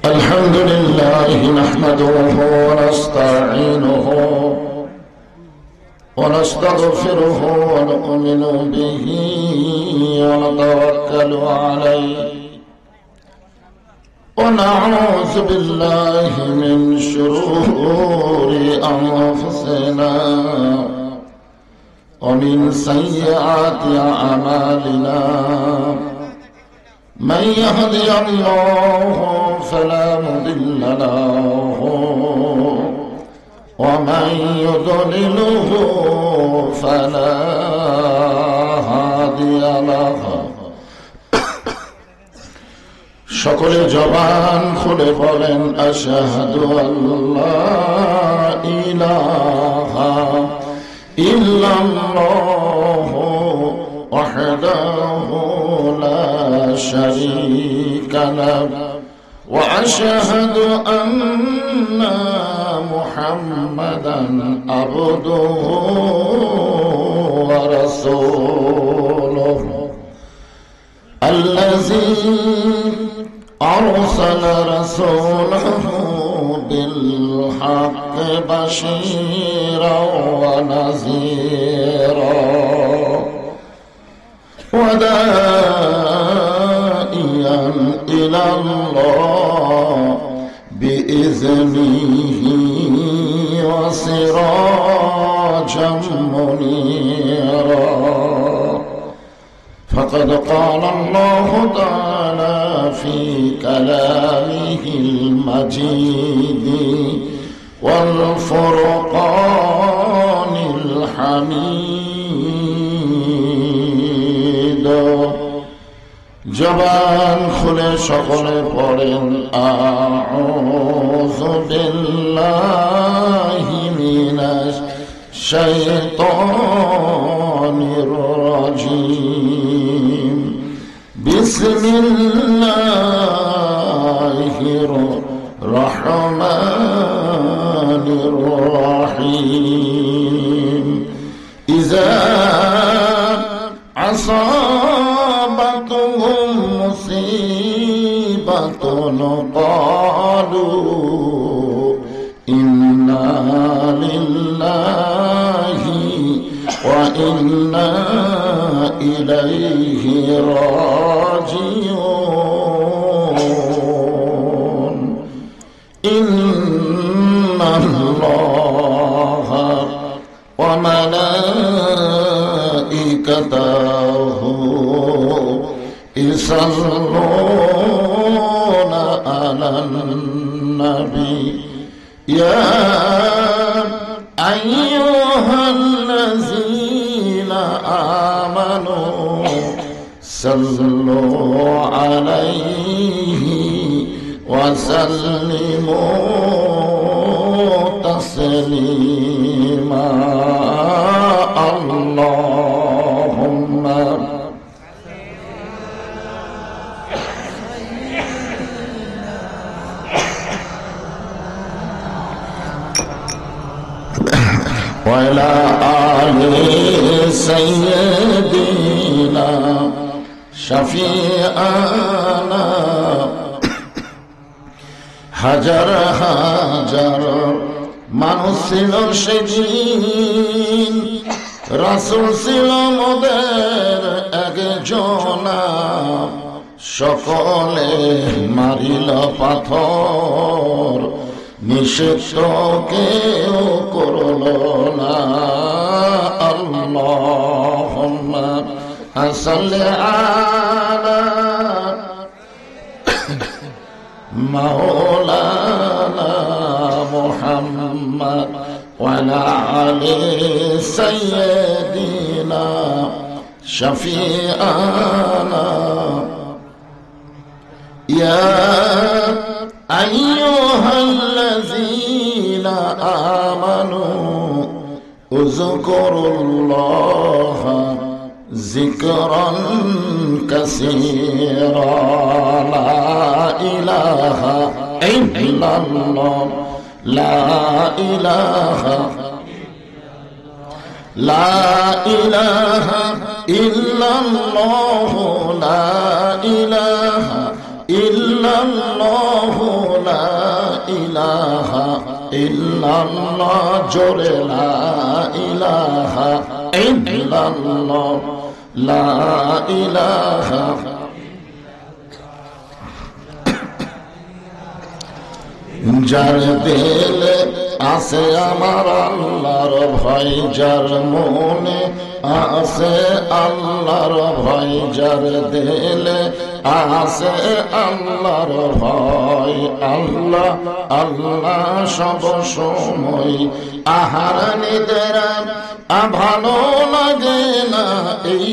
الحمد لله نحمده ونستعينه ونستغفره ونؤمن به ونتوكل عليه ونعوذ بالله من شرور أنفسنا ومن سيئات أعمالنا من يهدي الله فلا مضل له ومن يضلله فلا هادي له সকলে জবান খুলে বলেন আশহাদু আল্লা ইলাহা ইল্লাল্লাহু ওয়াহদাহু লা শারীকা লাহু ওয়া আশহাদু আন্না মুহাম্মাদান আবদুহু ওয়া রাসূলুহু الذي أرسل رسوله بالحق بشيرا ونذيرا وداعيا إلى الله بإذنه وسراجا منيرا فقد قال الله تعالى في كلامه المجيد والفرقان الحميد জবান খুলে সকলে পড়েন আউযু বিল্লাহি মিনাশ শাইতানির রাজীম বিসমিল্লাহির রহমানির রহিম ইযা আসাবাতুহুম মুসিবাতুন ক্বালু ইন্না লিল্লাহি ওয়া ইন্না ইলাইহি রাজিউন ইন্নাল্লাহা ওয়া মালাইকাতাহু ইউসাল্লুনা আলান নবী ইয়া আইয়ুহাল্লাযীনা আমানু সাল্লু আলাইহি ওয়া সাল্লিমু তাসলিমা আল্লাহুম্মা وعلى آل سيدنا شفيعنا হাজার হাজার মানুষ ছিল সেদিন রাসূল ছিল মোদের একজনা সকলে মারিল পাথর নিষেধ কেউ করল না আল্লাহুম্মা সাল্লি আলা মাওলানা মুহাম্মদ ওয়া আলা আলি সাইয়্যিদিনা শাফিআনা ইয়া আইয়ুহাল্লাযীনা আমানু উযকুরুল্লাহা যিকরান কাসীরা লা ইলাহা ইল্লাল্লাহ লা ইলাহা ইল্লাল্লাহু লা ইলাহা ইল্লাল্লাহু লা ইলাহা ইল্লাল্লাহ জোরে লা ইলাহা ইল্লাল্লাহ লা ইলাহা। যার দিলে আছে আমার আল্লাহর ভয়, যার মনে আছে আল্লাহর ভয়, যার দিলে আছে আল্লাহর ভয়, আল্লাহ আল্লাহ সব সময়। আহার নিদেরা ভালো লাগে না, এই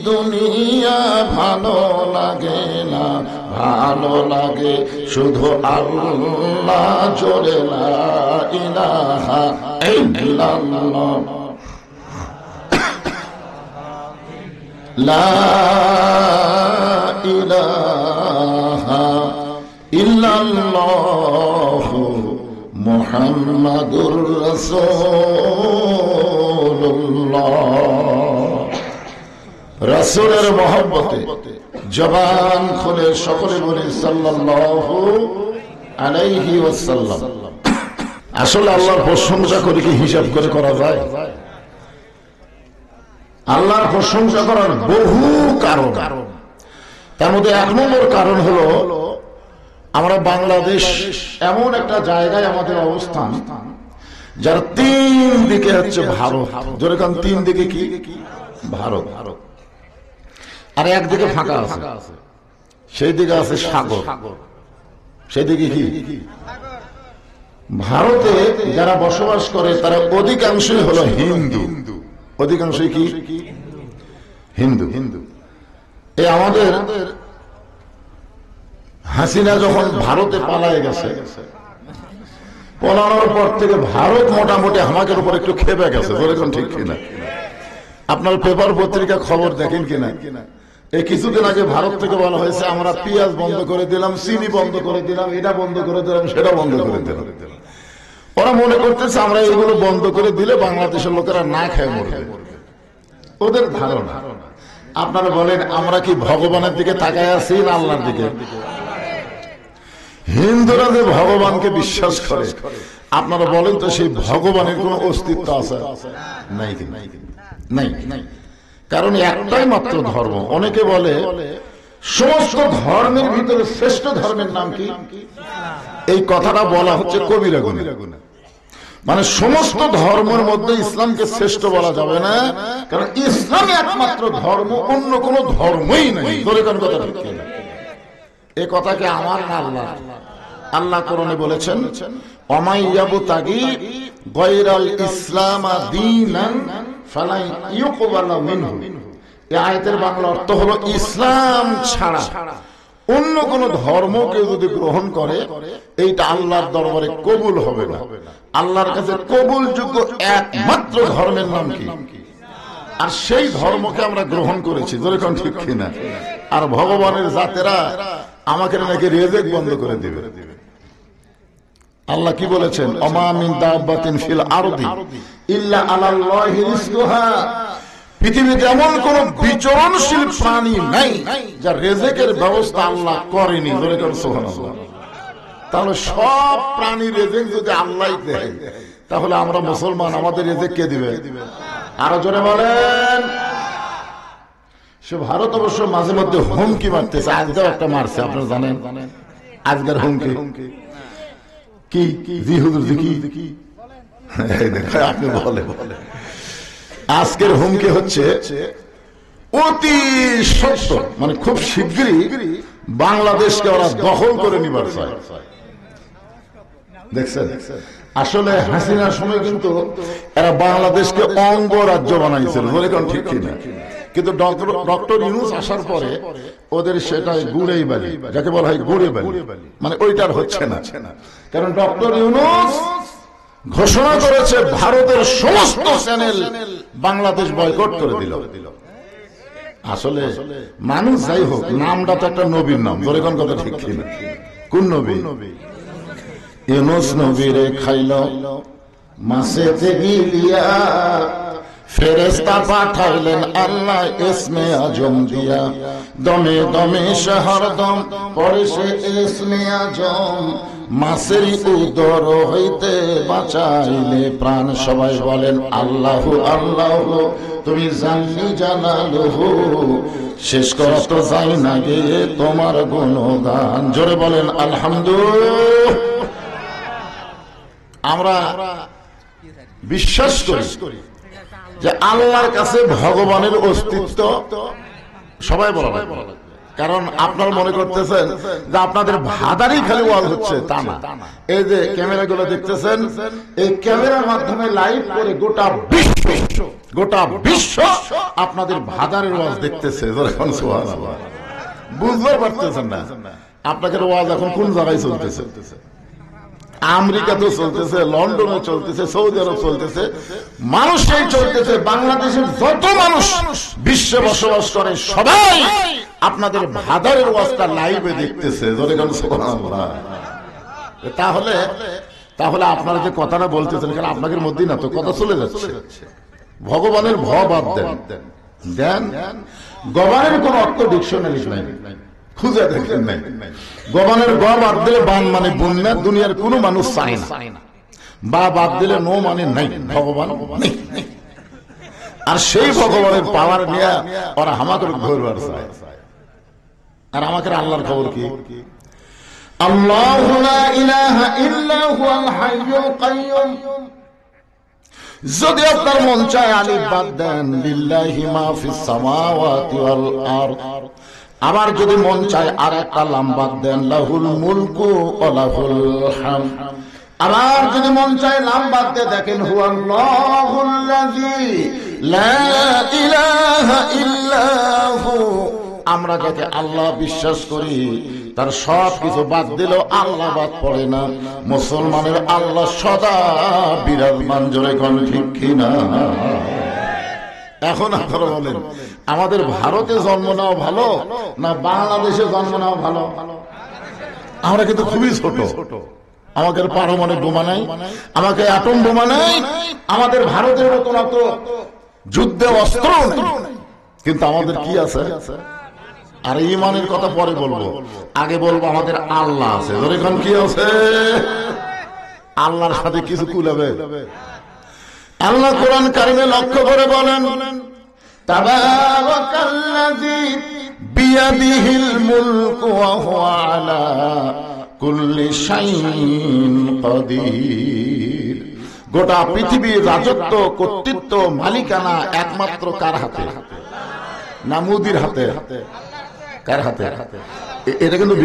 দুনিয়া ভালো লাগে না, ভালো লাগে শুধু আল্লাহ জোরে লা ইলাহা ইল্লাল্লাহ লা ইলাহা ইল্লাল্লাহ মুহাম্মাদুর রাসূলুল্লাহ। রাসূলের মহব্বতে জবান খুলে সকলে বলি সাল্লাল্লাহু আলাইহি ওয়াসাল্লাম। আসলে আল্লাহর প্রশংসা করে কি হিসাব করে করা যায়? আল্লাহর প্রশংসা করার বহু কারণ, তার মধ্যে এক নম্বর কারণ হলো আমরা বাংলাদেশ এমন একটা জায়গায় আমাদের অবস্থান যার তিন দিকে হচ্ছে ভারত। যেরকম তিন দিকে কি ভারত, আর একদিকে ফাঁকা আছে, সেই দিকে আছে সাগর, সেই দিকে কি ভারতে যারা বসবাস করে তারা অধিকাংশই হলো হিন্দু, অধিকাংশই কি হিন্দু। এই আমাদের হাসিনা যখন ভারতে পালায় গেছে, পলানোর পর থেকে ভারত মোটামুটি আমাদের উপর একটু খেপে গেছে, বলেছেন ঠিক কিনা? আপনার পেপার পত্রিকা খবর দেখেন কিনা? এই কিছুদিন আগে ভারত থেকে বলা হয়েছে আমরা পেঁয়াজ বন্ধ করে দিলাম, চিনি বন্ধ করে দিলাম, এটা বন্ধ করে দিলাম, সেটা বন্ধ করে দিলাম। ওরা মনে করতেছে আমরা এগুলো বন্ধ করে দিলে বাংলাদেশের লোকেরা না খেয়ে মরবে, ওদের ধারণা। আপনারা বলেন আমরা কি ভগবানের দিকে তাকায় আছি না আল্লাহর দিকে? হিন্দুরা যে ভগবানকে বিশ্বাস করে, আপনারা বলেন তো সেই ভগবানের কোন অস্তিত্ব আছে? নাই, নাই। কারণ একটাই মাত্র ধর্ম। অনেকে বলে সমস্ত ধর্মের ভিতরে শ্রেষ্ঠ ধর্মের নাম কি? এই কথাটা বলা হচ্ছে কবিরা গুনাহ। মানে সমস্ত ধর্মের মধ্যে ইসলামকে শ্রেষ্ঠ বলা যাবে না, কারণ ইসলাম একমাত্র ধর্ম, অন্য কোন ধর্মই নাই। এই কথাকে আমার না আল্লাহ, আল্লাহ কোরআনে বলেছেন ওমাইয়াবতাগি গায়রাল ইসলাম দীনান ফালা ইউকবালু মিনহু। এই আয়াতের বাংলা অর্থ হলো ইসলাম ছাড়া অন্য কোন ধর্মকে যদি গ্রহণ করে এইটা আল্লাহর দরবারে কবুল হবে না। আল্লাহর কাছে কবুলযোগ্য একমাত্র ধর্মের নাম কি? আর সেই ধর্মকে আমরা গ্রহণ করেছি, যেরকম ঠিক কিনা? আর ভগবানের জাতেরা আমাকে নাকি রিজিক বন্ধ করে দিবে। আল্লাহ কি বলেছেন? ওমা মিন দাব্বাতিন ফিল আরদি ইল্লা আলাল্লাহি রিজকুহা। পৃথিবীতে এমন কোন বিচরণশীল প্রাণী নাই যার রিজিকের ব্যবস্থা আল্লাহ করেনি। সুবহানাল্লাহ। তাহলে সব প্রাণীর রিজিক যদি আল্লাহই দেয়, তাহলে আমরা মুসলমান, আমাদের রিজিক কে দিবে? আরো জোরে বলেন। সে ভারত অবশ্য মাঝে মধ্যে হুমকি মারতেছে, আজকেও একটা মারছে, আপনারা জানেন। আজকের হুমকি কি? জি হুজুর, কি আপনি বলে আজকের হুমকি হচ্ছে অতি সত্য, মানে খুব শীঘ্রই বাংলাদেশকে ওরা দখল করে নিবার চায়। দেখছেন? আসলে হাসিনার সময় কিন্তু এরা বাংলাদেশকে অঙ্গরাজ্য বানাইছিল, ঠিক কিনা? কিন্তু ডক্টর ইউনূস আসার পরে ওদের সেটাই গুড়েই বালি, যাকে বলা হয় গুড়ে বালি, মানে ওইটার হচ্ছে না। কারণ ডক্টর ইউনূস ঘোষণা করেছে ভারতের সমস্ত চ্যানেল বাংলাদেশ বয়কট করে দিল। আসলে মানুষ যাই হোক, নামটা তো একটা নবীর নাম, ধরে কোন কথা ঠিক কিনা? কোন নবী? ইউনূস নবীরে খাইল মাছেতে গিলিয়া, ফেরেশতা পাঠাইলেন আল্লাহ ইসমে আজম দিয়া, দমে দমে সে হরদম পড়ে সে ইসমে আজম, মাছের উদর হইতে বাঁচাইলে প্রাণ। সবাই বলেন আল্লাহ আল্লাহ, তুমি জানি জানালহু, শেষ করা তো যাই না গিয়ে তোমার গুণগান। জোরে বলেন আলহামদুলিল্লাহ। আমরা বিশ্বাস করি যে আল্লাহর কাছে ভগবানের অস্তিত্ব, সবাই বলা লাগবে। কারণ আপনারা মনে করতেছেন যে আপনাদের ভাদারই খালি ওয়াজ হচ্ছে, তা না। এই যে ক্যামেরা গুলো দেখতেছেন, এই ক্যামেরার মাধ্যমে লাইভ করে গোটা বিশ্ব আপনাদের ভাদারের ওয়াজ দেখতেছে। বুঝতে পারতেছেন না আপনাদের ওয়াজ এখন কোন জায়গায় চলতেছে। আমেরিকাতে চলতেছে, লন্ডনে চলতেছে, সৌদি আরব চলতেছে, মানুষই চলতেছে। বাংলাদেশের যত মানুষ বিশ্বে বসবাস করে সবাই আপনাদের ভাদারের ওয়াজটা লাইভে দেখতেছে। তাহলে আপনারা যে কথাটা বলতেছেন, কারণ আপনাদের মধ্যেই না তো কথা চলে যাচ্ছে। ভগবানের ভ বাদ দেন, গবানের কোন অর্থ ডিকশনারি নাই, খুঁজে দেখেন নাই। গবানের গ বাদ দিলে বান মানে বন্যা, দুনিয়ার কোন মানুষ চায় না। বা বাদ দিলে নো মানে নাই, ভগবান নেই। আর সেই ভগবানের পাওয়ার নিয়ে ওরা আমাকে ঘুরবার চায়। আর আমাকে আল্লাহর খবর কি? আল্লাহু লা ইলাহা ইল্লা হুয়াল হাইয়ুল কাইয়্যুম। যদি আপনার মন চায় আলিফ বাদ দেন, লিল্লাহি মা ফিস সামাওয়াতি ওয়াল আরদ। আবার যদি মন চায় আর একটা লাম বাদ দেন, লাহুল মুলকু ওয়া লাহুল হামদ। আবার যদি মন চায় লাম বাদ দিয়ে দেখেন, হুয়াল্লাহুল্লাযী লা ইলাহা ইল্লা হু। আমরা যাকে আল্লাহ বিশ্বাস করি তার সব কিছু বাদ দিলেও আল্লাহ বাদ পড়ে না। মুসলমানের আল্লাহ সদা বিরাজমান। জোরে কোন ঠিক কিনা? এখন আপনারা বলেন, আমাদের ভারতে জন্ম নেওয়া ভালো না বাংলাদেশে জন্ম নেওয়া ভালো? আমরা কিন্তু খুবই ছোট। আমাদের পারমাণবিক বোমা নাই, আমাকে অ্যাটম বোমা নাই, আমাদের ভারতের মতন অত যুদ্ধে অস্ত্র নেই। কিন্তু আমাদের কি আছে? আর ঈমানের কথা পরে বলবো, আগে বলবো আমাদের আল্লাহ আছে। এখন কি আছে? আল্লাহর সাথে কিছু কুলাবে? আল্লাহ কোরআন কারিমে লক্ষ্য করে বলেন, তাবারাকাল্লাযী বিয়াদিহিল মুলকু ওয়া হুয়া আলা কুল্লি শাইইন কাদির। গোটা পৃথিবীর রাজত্ব, কর্তৃত্ব, মালিকানা একমাত্র কার হাতে? না মোদির হাতে? কার হাতে? এটা কিন্তু